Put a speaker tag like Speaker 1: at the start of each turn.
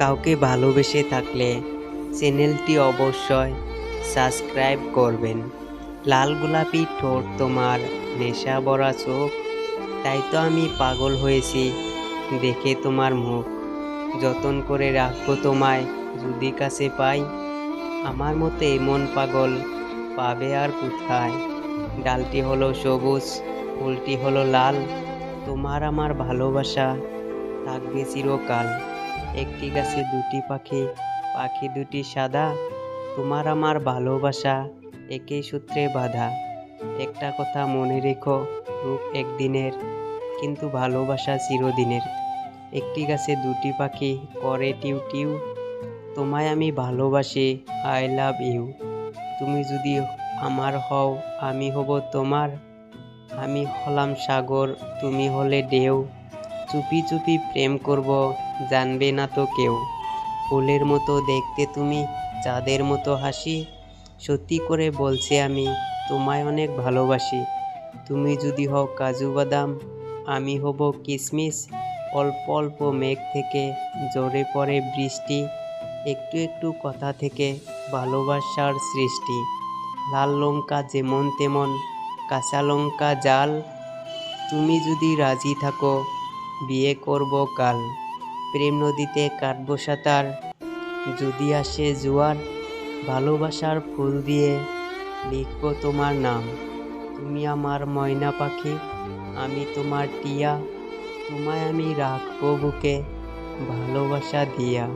Speaker 1: কাউকে ভালোবেসে থাকলে চ্যানেলটি অবশ্যই সাবস্ক্রাইব করবেন। লাল গোলাপি ঠোঁট, তোমার নেশা ভরা চোখ, তাই তো আমি পাগল হয়েছি দেখে তোমার মুখ। যতন করে রাখবো তোমায় যদি কাছে পাই, আমার মতো এমন পাগল পাবে আর কোথায়। ডালটি হলো সবুজ, ফুলটি হলো লাল, তোমার আমার ভালোবাসা থাকবে চিরকাল। একটি গাছে দুটি পাখি, পাখি দুটি সাদা, তোমার আমার ভালোবাসা একই সূত্রে বাঁধা। একটা কথা মনে রেখো, রূপ একদিনের কিন্তু ভালোবাসা চিরদিনের। একটি গাছে দুটি পাখি করে টিউ টিউ, তোমায় আমি ভালোবাসি, আই লাভ ইউ। তুমি যদি আমার হও, আমি হব তোমার। আমি হলাম সাগর, তুমি হলে ঢেউ। চুপি চুপি প্রেম করব, জানবে না তো কেউ। ফুলের মতো দেখতে তুমি, চাঁদের মতো হাসি, সত্যি করে বলছি আমি তোমায় অনেক ভালোবাসি। তুমি যদি হও কাজু বাদাম, আমি হব কিশমিশ। অল্প অল্প মেঘ থেকে ঝরে পড়ে বৃষ্টি, একটু একটু কথা থেকে ভালোবাসার সৃষ্টি। লাল লঙ্কা যেমন তেমন, কাঁচা লঙ্কা জাল, তুমি যদি রাজি থাকো বিয়ে করব কাল। প্রেম নদীতে কাটবো সাঁতার, যদি আসে জোয়ার, ভালোবাসার ফুল দিয়ে লিখবো তোমার নাম। তুমি আমার ময়না পাখি, আমি তোমার টিয়া, তোমায় আমি রাখবো বুকে ভালোবাসা দিয়া।